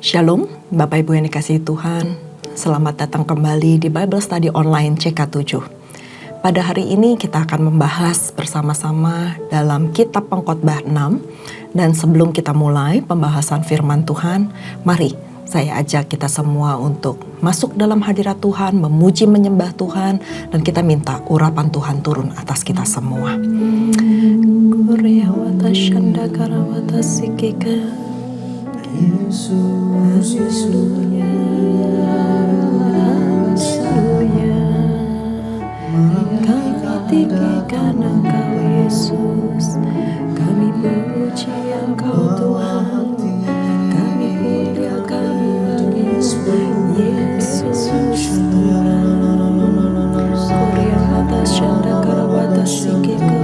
Shalom, Bapak Ibu yang dikasihi Tuhan. Selamat datang kembali di Bible Study Online CK7. Pada hari ini kita akan membahas bersama-sama dalam Kitab Pengkhotbah 6. Dan sebelum kita mulai pembahasan firman Tuhan, mari saya ajak kita semua untuk masuk dalam hadirat Tuhan, memuji menyembah Tuhan, dan kita minta urapan Tuhan turun atas kita semua. Yesus, Haleluya, Haleluya. Kami tinggikan Engkau Yesus, kami puji Engkau Tuhan, kami muliakan Yesus Tuhan. Surya mata syanda karawata sikiko,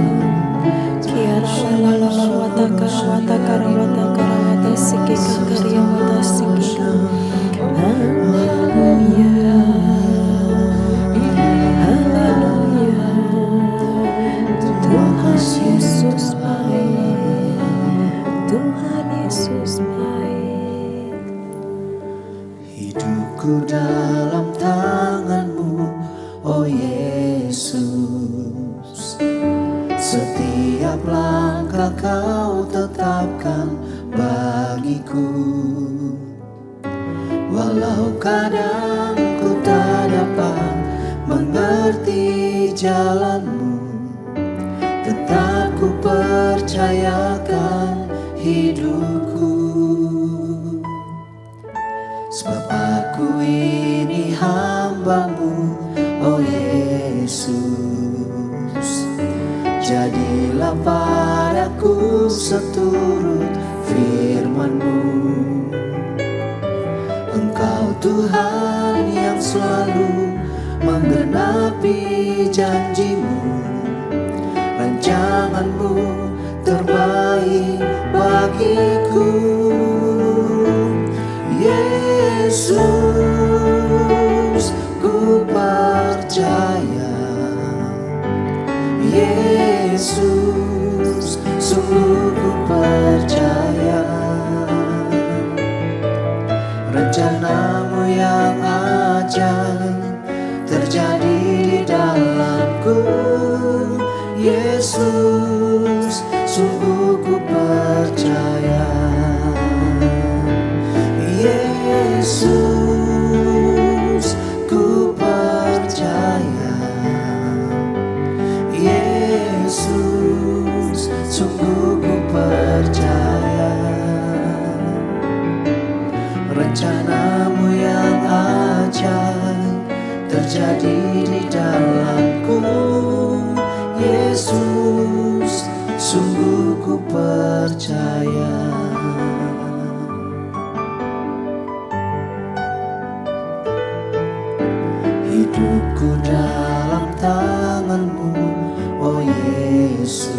kiara lalawata karawata karawata karawata sikiko karawata sikiko. Haleluya, Haleluya. Tuhan Yesus baik, Tuhan Yesus baik. Hidupku dalam tangan-Mu, oh Yesus. Setiap langkah Kau tetapkan bagiku. Walau kadang ku tak dapat mengerti jalan-Mu, tetap ku percayakan hidupku. Sebab aku ini hamba-Mu, oh Yesus. Jadilah padaku seturut firman-Mu. Engkau Tuhan yang selalu menggenapi janji-Mu. Rancangan-Mu terbaik bagiku. Yesus, ku percaya. Yesus, sungguh ku percaya. Rencana-Mu yang ajaib terjadi di dalamku. Yesus, sungguh ku percaya. Yesus, ku percaya. Yesus, sungguh ku percaya. Rencana-Mu yang ajaib terjadi di dalamku. Yesus, sungguh ku percaya. Hidupku dalam tangan-Mu, oh Yesus.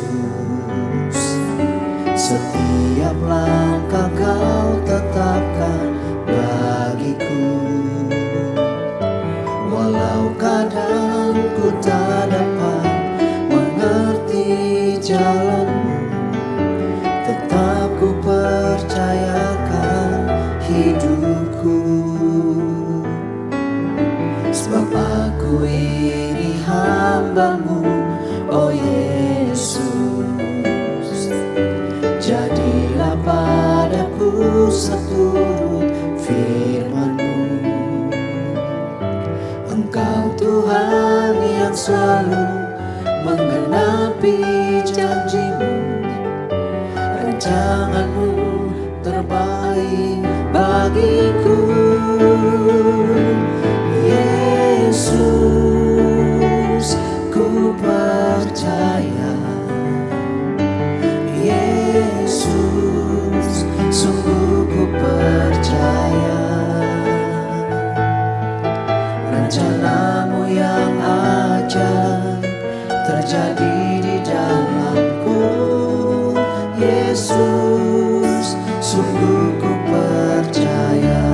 Setiap langkah Kau tetapkan bagiku. Walau kadang ku tak dapat mengerti jalan-Mu, tetap ku percayakan hidupku. Sebab aku ini hamba-Mu, oh Yesus. Jadilah padaku seturut firman-Mu. Engkau Tuhan yang selalu menggenapi janji-Mu. Rancangan-Mu terbaik bagiku. Yesus, ku percaya. Yesus, sungguh ku percaya. Rencana-Mu yang ajaib terjadi di dalamku. Yesus, sungguh ku percaya.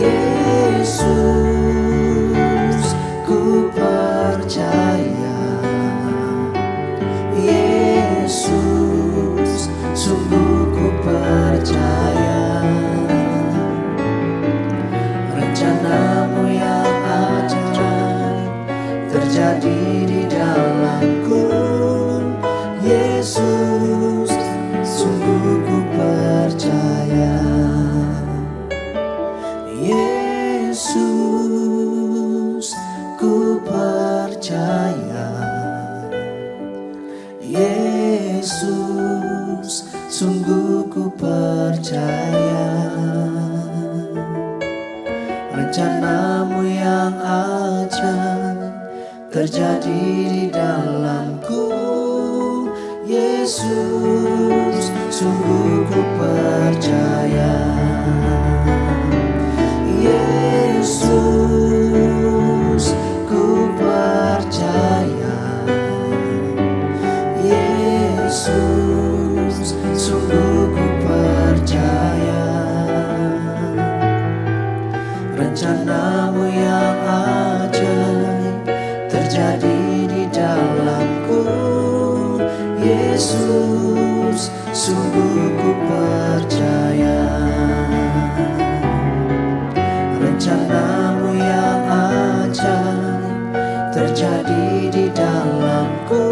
Yesus, ku percaya. Yesus, sungguh ku percaya. sungguh ku percaya rencanamu yang ajaib terjadi di dalamku. Yesus, sungguh ku percaya. Yesus, ku percaya. Yesus, sungguh ku percaya. Rencanamu yang ajaib terjadi di dalamku. Yesus, sungguh ku percaya. Rencanamu yang ajaib terjadi di dalamku.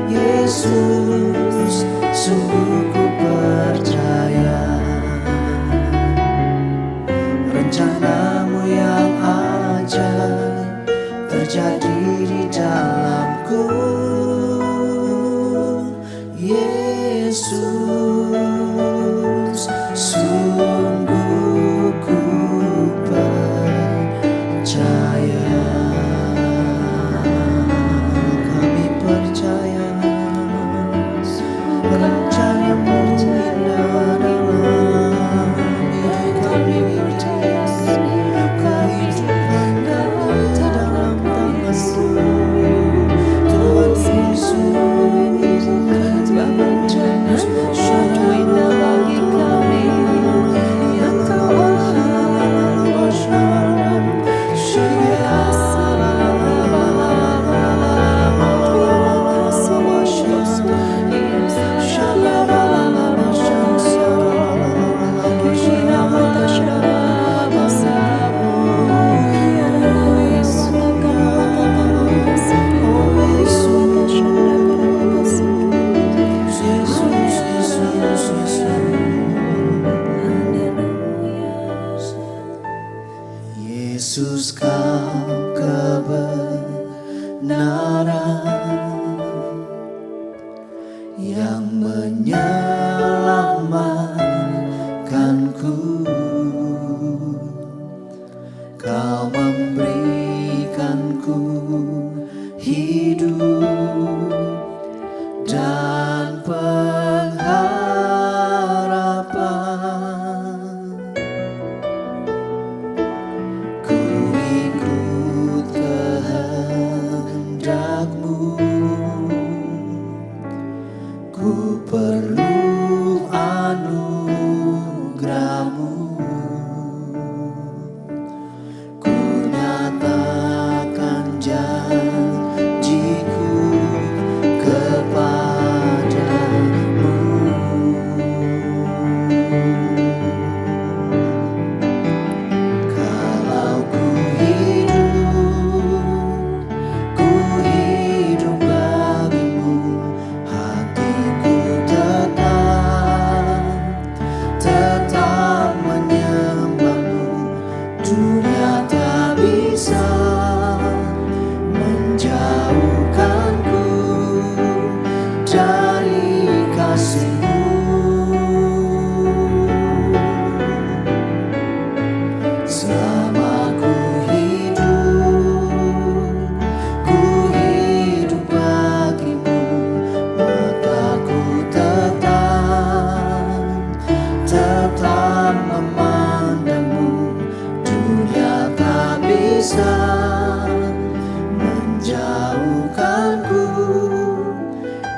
Yesus, sungguh ku percaya. Rencanamu yang ajaib terjadi di dalamku. Yesus, sungguh ku percaya. Kami percaya rencanamu indah dalam hidup kami. Kehidupan kami dalam tangan-Mu, Tuhan Yesus. Yesus, Kau kebenaran yang menyelamatkanku. Kau memberikanku hidup dan pengharapan. Ku ikut kehendak-Mu, ku perlu anugerah-Mu. Ku nyatakan janji-Ku kepadamu. Kalau ku hidup bagi-Mu, hatiku tetap menyembah-Mu. Dunia tak bisa menjauhkanku dari kasih-Mu. Selama ku hidup bagi-Mu, maka ku tetap memandang-Mu. Dunia tak bisa menjauhkanku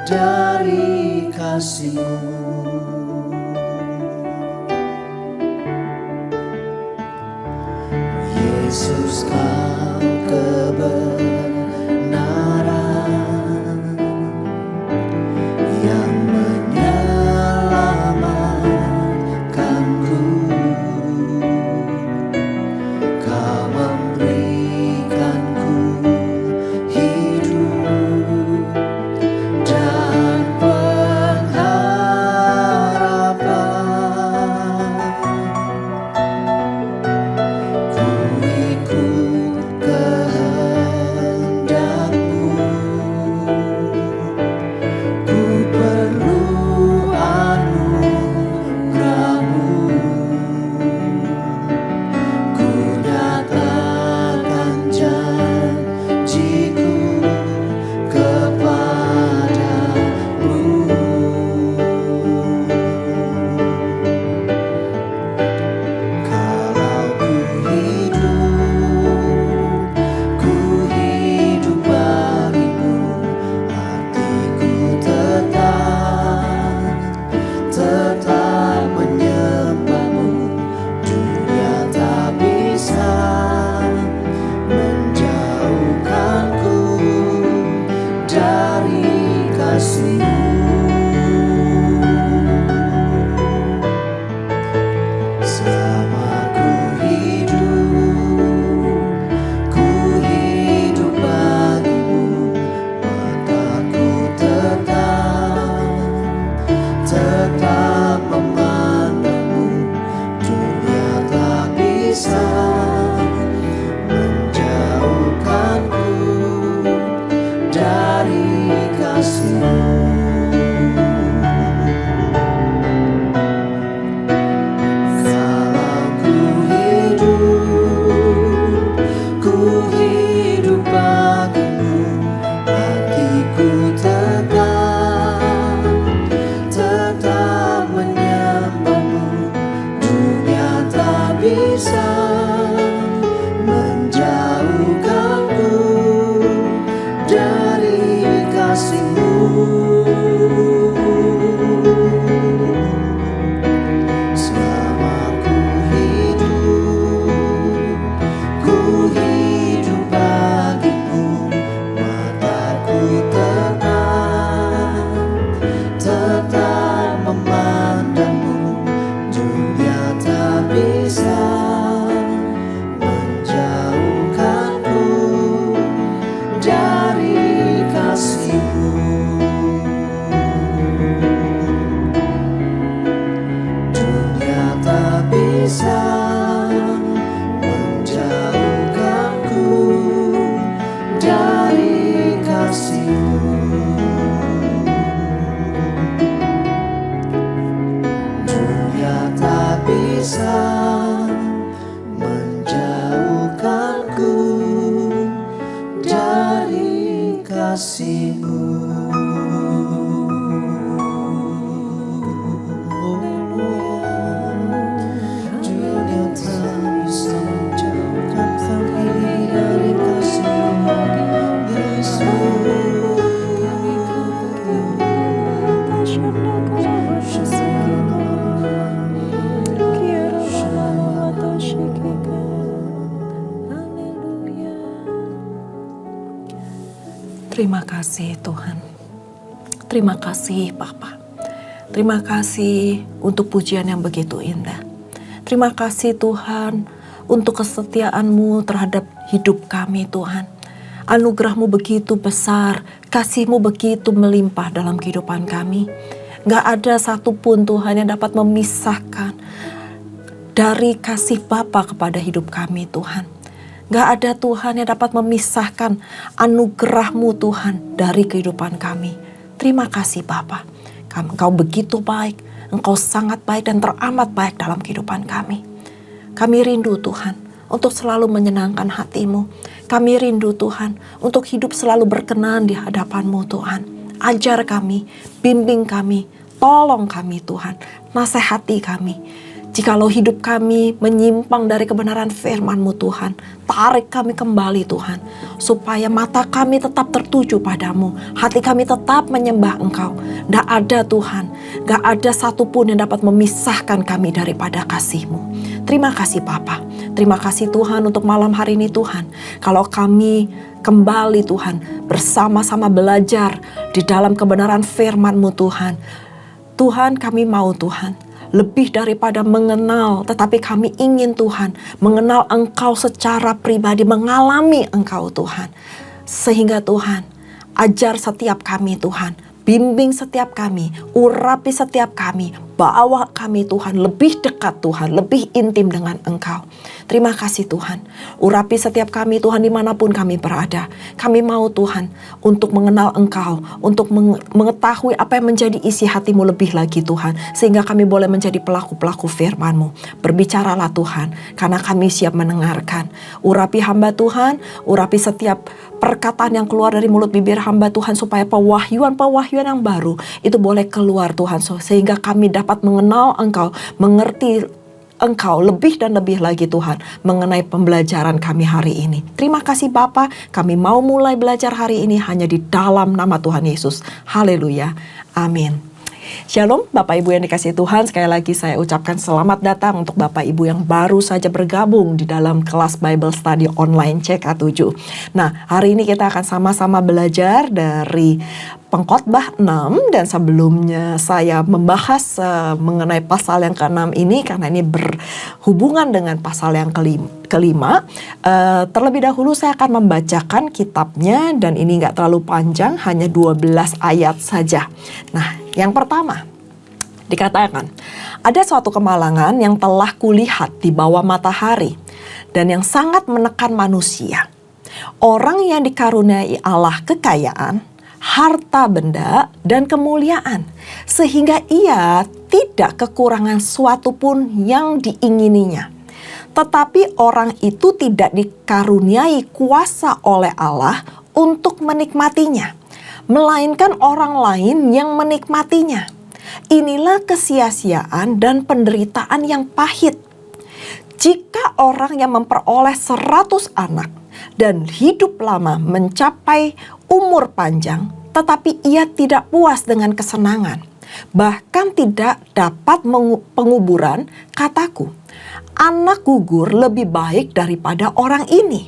dari kasih-Mu. Yesus, Kau kebenaran yang menyelamatkanku. Kau memberikanku hidup dan pengharapan. Ku ikut tetap memandangmu. Dunia tak bisa menjauhkanku dari kasih-Mu. Terima kasih Tuhan. Terima kasih Bapa. Terima kasih untuk pujian yang begitu indah. Terima kasih Tuhan untuk kesetiaan-Mu terhadap hidup kami Tuhan. Anugerah-Mu begitu besar, kasih-Mu begitu melimpah dalam kehidupan kami. Gak ada satupun Tuhan yang dapat memisahkan dari kasih Bapa kepada hidup kami Tuhan. Gak ada Tuhan yang dapat memisahkan anugerah-Mu Tuhan dari kehidupan kami. Terima kasih Bapa. Engkau begitu baik, Engkau sangat baik dan teramat baik dalam kehidupan kami. Kami rindu Tuhan untuk selalu menyenangkan hati-Mu. Kami rindu Tuhan untuk hidup selalu berkenan di hadapan-Mu Tuhan. Ajar kami, bimbing kami, tolong kami Tuhan, nasihati kami. Jikalau hidup kami menyimpang dari kebenaran firman-Mu Tuhan, tarik kami kembali Tuhan, supaya mata kami tetap tertuju padamu, hati kami tetap menyembah Engkau. Tidak ada Tuhan, gak ada satupun yang dapat memisahkan kami daripada kasih-Mu. Terima kasih Bapa, terima kasih Tuhan untuk malam hari ini Tuhan. Kalau kami kembali Tuhan, bersama-sama belajar di dalam kebenaran firman-Mu Tuhan. Tuhan kami mau Tuhan, lebih daripada mengenal, tetapi kami ingin Tuhan mengenal Engkau secara pribadi, mengalami Engkau Tuhan. Sehingga Tuhan, ajar setiap kami Tuhan, bimbing setiap kami, urapi setiap kami, bawa kami Tuhan lebih dekat Tuhan, lebih intim dengan Engkau. Terima kasih Tuhan, urapi setiap kami Tuhan dimanapun kami berada. Kami mau Tuhan untuk mengenal Engkau, untuk mengetahui apa yang menjadi isi hati-Mu lebih lagi Tuhan. Sehingga kami boleh menjadi pelaku-pelaku firman-Mu. Berbicaralah Tuhan, karena kami siap mendengarkan. Urapi hamba Tuhan, urapi setiap perkataan yang keluar dari mulut bibir hamba Tuhan, supaya pewahyuan-pewahyuan yang baru itu boleh keluar Tuhan, sehingga kami dapat mengenal Engkau, mengerti Engkau lebih dan lebih lagi Tuhan mengenai pembelajaran kami hari ini. Terima kasih Bapa, kami mau mulai belajar hari ini hanya di dalam nama Tuhan Yesus. Haleluya, amin. Shalom Bapak Ibu yang dikasihi Tuhan, sekali lagi saya ucapkan selamat datang untuk Bapak Ibu yang baru saja bergabung di dalam kelas Bible Study online CK7. Nah, hari ini kita akan sama-sama belajar dari Pengkhotbah 6, dan sebelumnya saya membahas mengenai pasal yang ke-6 ini karena ini berhubungan dengan pasal yang kelima. Terlebih dahulu saya akan membacakan kitabnya, dan ini nggak terlalu panjang, hanya 12 ayat saja. Nah, yang pertama, Dikatakan, ada suatu kemalangan yang telah kulihat di bawah matahari dan yang sangat menekan manusia. Orang yang dikaruniai Allah kekayaan, harta benda, dan kemuliaan, sehingga ia tidak kekurangan suatu pun yang diingininya. Tetapi orang itu tidak dikaruniai kuasa oleh Allah untuk menikmatinya, melainkan orang lain yang menikmatinya. Inilah kesia-siaan dan penderitaan yang pahit. Jika orang yang memperoleh 100 anak dan hidup lama mencapai umur panjang, tetapi ia tidak puas dengan kesenangan, bahkan tidak dapat penguburan, kataku, anak gugur lebih baik daripada orang ini.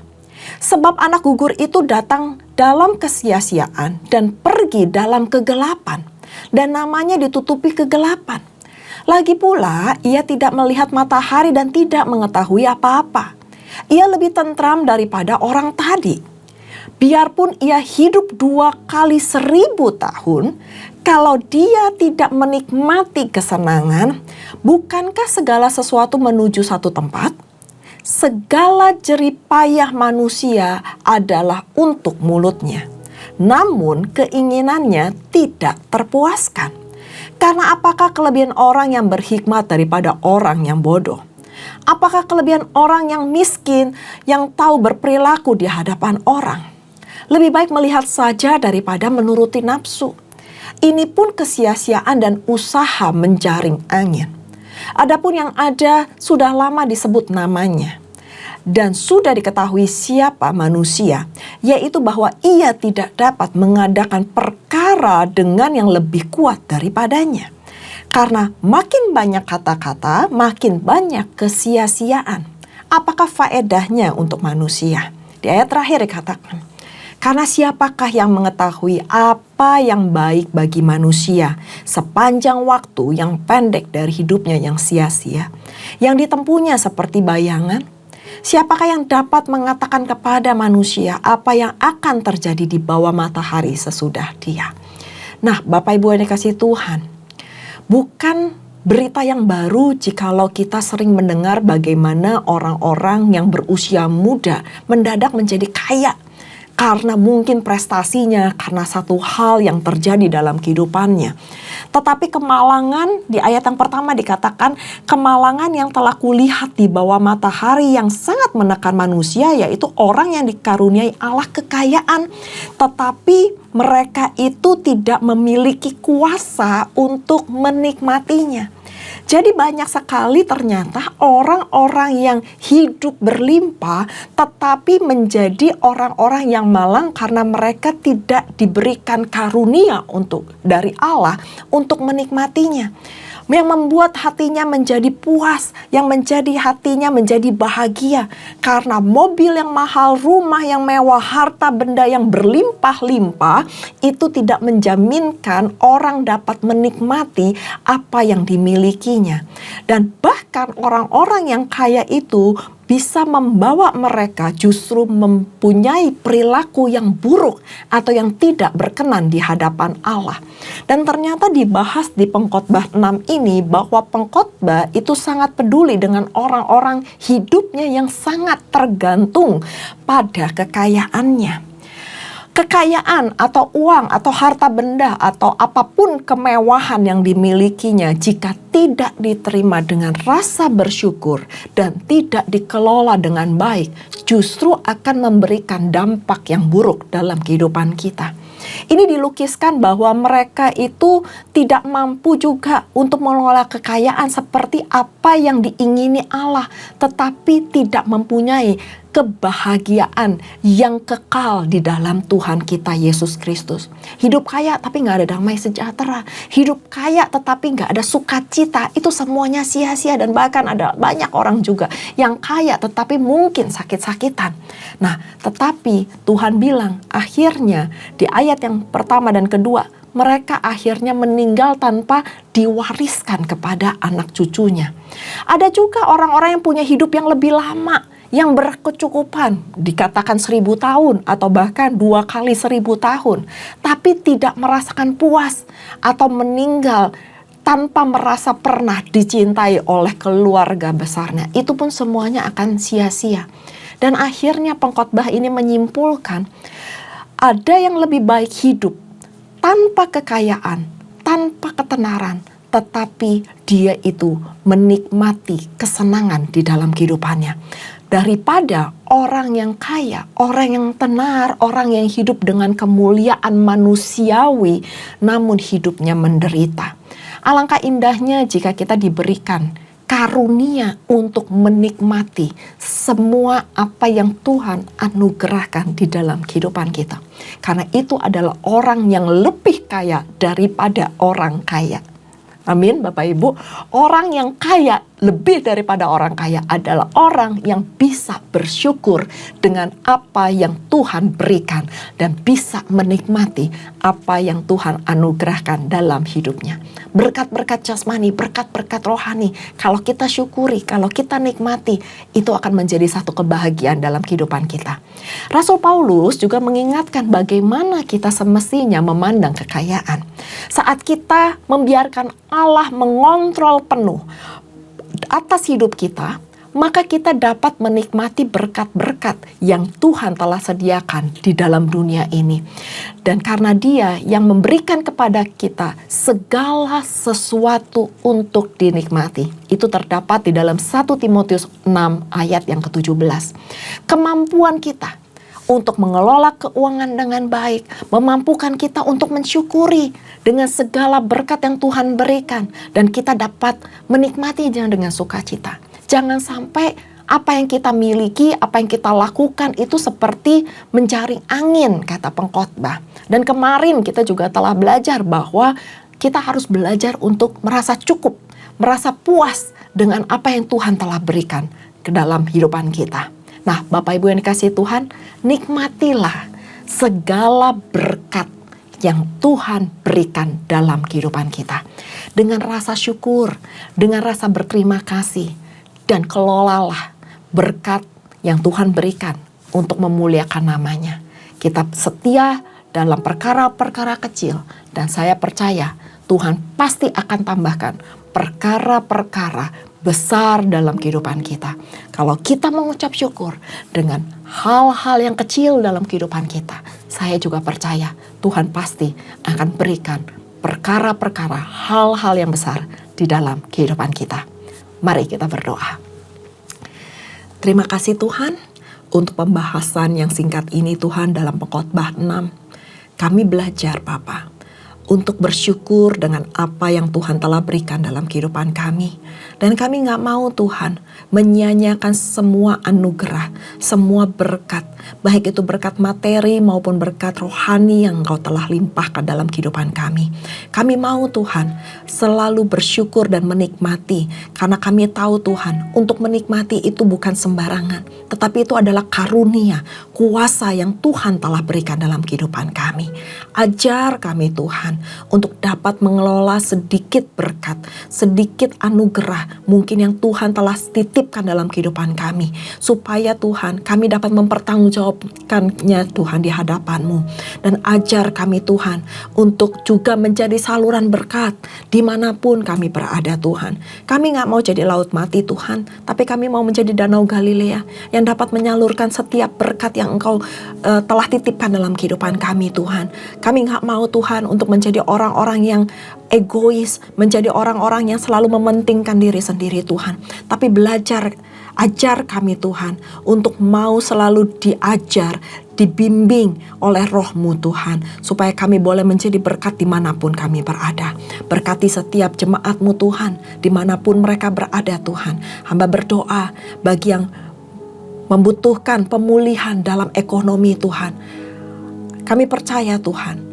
Sebab anak gugur itu datang dalam kesia-siaan dan pergi dalam kegelapan, dan namanya ditutupi kegelapan. Lagi pula, ia tidak melihat matahari dan tidak mengetahui apa-apa. Ia lebih tentram daripada orang tadi. Biarpun ia hidup 2 kali 1000 tahun, kalau dia tidak menikmati kesenangan, bukankah segala sesuatu menuju satu tempat? Segala jerih payah manusia adalah untuk mulutnya, namun keinginannya tidak terpuaskan. Karena apakah kelebihan orang yang berhikmat daripada orang yang bodoh? Apakah kelebihan orang yang miskin yang tahu berperilaku di hadapan orang? Lebih baik melihat saja daripada menuruti nafsu. Ini pun kesia-siaan dan usaha menjaring angin. Adapun yang ada sudah lama disebut namanya, dan sudah diketahui siapa manusia, yaitu bahwa ia tidak dapat mengadakan perkara dengan yang lebih kuat daripadanya. Karena makin banyak kata-kata, makin banyak kesia-siaan. Apakah faedahnya untuk manusia? Di ayat terakhir dikatakan, karena siapakah yang mengetahui apa yang baik bagi manusia sepanjang waktu yang pendek dari hidupnya yang sia-sia, yang ditempuhnya seperti bayangan? Siapakah yang dapat mengatakan kepada manusia apa yang akan terjadi di bawah matahari sesudah dia? Nah, Bapak Ibu yang dikasihi Tuhan, bukan berita yang baru jikalau kita sering mendengar bagaimana orang-orang yang berusia muda mendadak menjadi kaya karena mungkin prestasinya, karena satu hal yang terjadi dalam kehidupannya. Tetapi kemalangan di ayat yang pertama dikatakan, kemalangan yang telah kulihat di bawah matahari yang sangat menekan manusia, yaitu orang yang dikaruniai Allah kekayaan, tetapi mereka itu tidak memiliki kuasa untuk menikmatinya. Jadi banyak sekali ternyata orang-orang yang hidup berlimpah tetapi menjadi orang-orang yang malang karena mereka tidak diberikan karunia dari Allah untuk menikmatinya. Yang membuat hatinya menjadi puas, yang menjadi hatinya menjadi bahagia. Karena mobil yang mahal, rumah yang mewah, harta benda yang berlimpah-limpah, itu tidak menjaminkan orang dapat menikmati apa yang dimilikinya. Dan bahkan orang-orang yang kaya itu bisa membawa mereka justru mempunyai perilaku yang buruk atau yang tidak berkenan di hadapan Allah. Dan ternyata dibahas di Pengkhotbah 6 ini bahwa pengkhotbah itu sangat peduli dengan orang-orang hidupnya yang sangat tergantung pada kekayaannya. Kekayaan atau uang atau harta benda atau apapun kemewahan yang dimilikinya jika tidak diterima dengan rasa bersyukur dan tidak dikelola dengan baik, justru akan memberikan dampak yang buruk dalam kehidupan kita. Ini dilukiskan bahwa mereka itu tidak mampu juga untuk mengelola kekayaan seperti apa yang diingini Allah, tetapi tidak mempunyai kebahagiaan yang kekal di dalam Tuhan kita Yesus Kristus. Hidup kaya tapi gak ada damai sejahtera. Hidup kaya tetapi gak ada sukacita. Itu semuanya sia-sia, dan bahkan ada banyak orang juga yang kaya tetapi mungkin sakit-sakitan. Nah, tetapi Tuhan bilang akhirnya di ayat yang pertama dan kedua, mereka akhirnya meninggal tanpa diwariskan kepada anak cucunya. Ada juga orang-orang yang punya hidup yang lebih lama, yang berkecukupan, dikatakan 1000 tahun atau bahkan 2 kali 1000 tahun, tapi tidak merasakan puas atau meninggal tanpa merasa pernah dicintai oleh keluarga besarnya, itu pun semuanya akan sia-sia. Dan akhirnya pengkhotbah ini menyimpulkan, ada yang lebih baik hidup tanpa kekayaan, tanpa ketenaran, tetapi dia itu menikmati kesenangan di dalam kehidupannya, daripada orang yang kaya, orang yang tenar, orang yang hidup dengan kemuliaan manusiawi, namun hidupnya menderita. Alangkah indahnya jika kita diberikan karunia untuk menikmati semua apa yang Tuhan anugerahkan di dalam kehidupan kita. Karena itu adalah orang yang lebih kaya daripada orang kaya. Amin, Bapak Ibu. Orang yang kaya, lebih daripada orang kaya, adalah orang yang bisa bersyukur dengan apa yang Tuhan berikan dan bisa menikmati apa yang Tuhan anugerahkan dalam hidupnya. Berkat-berkat jasmani, berkat-berkat rohani, kalau kita syukuri, kalau kita nikmati, itu akan menjadi satu kebahagiaan dalam kehidupan kita. Rasul Paulus juga mengingatkan bagaimana kita semestinya memandang kekayaan. Saat kita membiarkan Allah mengontrol penuh atas hidup kita, maka kita dapat menikmati berkat-berkat yang Tuhan telah sediakan di dalam dunia ini. Dan karena Dia yang memberikan kepada kita segala sesuatu untuk dinikmati. Itu terdapat di dalam 1 Timotius 6 ayat yang ke-17. Kemampuan kita untuk mengelola keuangan dengan baik, memampukan kita untuk mensyukuri dengan segala berkat yang Tuhan berikan, dan kita dapat menikmatinya dengan sukacita. Jangan sampai apa yang kita miliki, apa yang kita lakukan itu seperti mencari angin, kata pengkhotbah. Dan kemarin kita juga telah belajar bahwa kita harus belajar untuk merasa cukup, merasa puas dengan apa yang Tuhan telah berikan ke dalam kehidupan kita. Nah, Bapak Ibu yang dikasihi Tuhan, nikmatilah segala berkat yang Tuhan berikan dalam kehidupan kita. Dengan rasa syukur, dengan rasa berterima kasih, dan kelolalah berkat yang Tuhan berikan untuk memuliakan namanya. Kita setia dalam perkara-perkara kecil, dan saya percaya Tuhan pasti akan tambahkan perkara-perkara besar dalam kehidupan kita. Kalau kita mengucap syukur dengan hal-hal yang kecil dalam kehidupan kita, saya juga percaya Tuhan pasti akan berikan perkara-perkara, hal-hal yang besar di dalam kehidupan kita. Mari kita berdoa. Terima kasih Tuhan untuk pembahasan yang singkat ini Tuhan dalam pengkhotbah 6. Kami belajar Bapa untuk bersyukur dengan apa yang Tuhan telah berikan dalam kehidupan kami. Dan kami gak mau Tuhan menyanyiakan semua anugerah, semua berkat, baik itu berkat materi maupun berkat rohani yang Engkau telah limpahkan dalam kehidupan kami. Kami mau Tuhan selalu bersyukur dan menikmati, karena kami tahu Tuhan untuk menikmati itu bukan sembarangan, tetapi itu adalah karunia, kuasa yang Tuhan telah berikan dalam kehidupan kami. Ajar kami Tuhan untuk dapat mengelola sedikit berkat, sedikit anugerah mungkin yang Tuhan telah titipkan dalam kehidupan kami, supaya Tuhan kami dapat mempertanggungjawabkannya Tuhan di hadapan-Mu. Dan ajar kami Tuhan untuk juga menjadi saluran berkat dimanapun kami berada Tuhan. Kami gak mau jadi laut mati Tuhan, tapi kami mau menjadi danau Galilea yang dapat menyalurkan setiap berkat yang Engkau telah titipkan dalam kehidupan kami Tuhan. Kami gak mau Tuhan untuk menjadi orang-orang yang egois, menjadi orang-orang yang selalu mementingkan diri sendiri Tuhan. Tapi ajar kami Tuhan untuk mau selalu diajar, dibimbing oleh Roh-Mu Tuhan, supaya kami boleh menjadi berkat dimanapun kami berada. Berkati setiap jemaat-Mu Tuhan, dimanapun mereka berada Tuhan. Hamba berdoa bagi yang membutuhkan pemulihan dalam ekonomi Tuhan. Kami percaya Tuhan,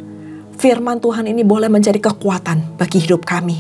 firman Tuhan ini boleh menjadi kekuatan bagi hidup kami.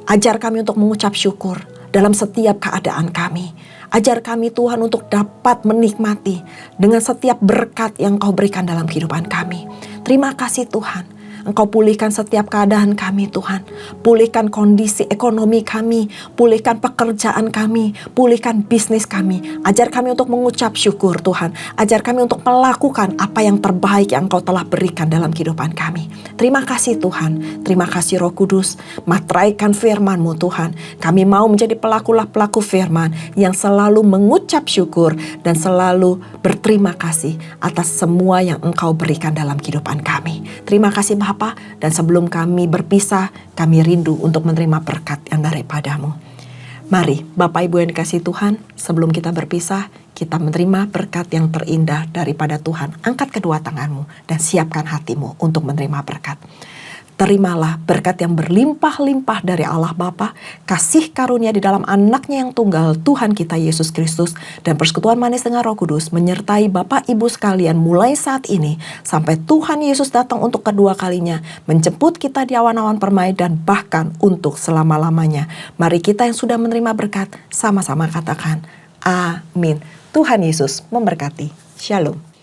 Ajar kami untuk mengucap syukur dalam setiap keadaan kami. Ajar kami Tuhan untuk dapat menikmati dengan setiap berkat yang Kau berikan dalam kehidupan kami. Terima kasih Tuhan. Engkau pulihkan setiap keadaan kami Tuhan. Pulihkan kondisi ekonomi kami, pulihkan pekerjaan kami, pulihkan bisnis kami. Ajar kami untuk mengucap syukur Tuhan. Ajar kami untuk melakukan apa yang terbaik yang Engkau telah berikan dalam kehidupan kami. Terima kasih Tuhan, terima kasih Roh Kudus. Materaikan firman-Mu Tuhan. Kami mau menjadi pelaku firman yang selalu mengucap syukur dan selalu berterima kasih atas semua yang Engkau berikan dalam kehidupan kami. Terima kasih Bapa, dan sebelum kami berpisah, kami rindu untuk menerima berkat yang daripada-Mu. Mari Bapak Ibu yang dikasihi Tuhan, sebelum kita berpisah, kita menerima berkat yang terindah daripada Tuhan. Angkat kedua tanganmu dan siapkan hatimu untuk menerima berkat. Terimalah berkat yang berlimpah-limpah dari Allah Bapa, kasih karunia di dalam anaknya yang tunggal, Tuhan kita Yesus Kristus, dan persekutuan manis dengan Roh Kudus menyertai Bapak Ibu sekalian mulai saat ini sampai Tuhan Yesus datang untuk kedua kalinya, menjemput kita di awan-awan permai dan bahkan untuk selama-lamanya. Mari kita yang sudah menerima berkat sama-sama katakan amin. Tuhan Yesus memberkati. Shalom.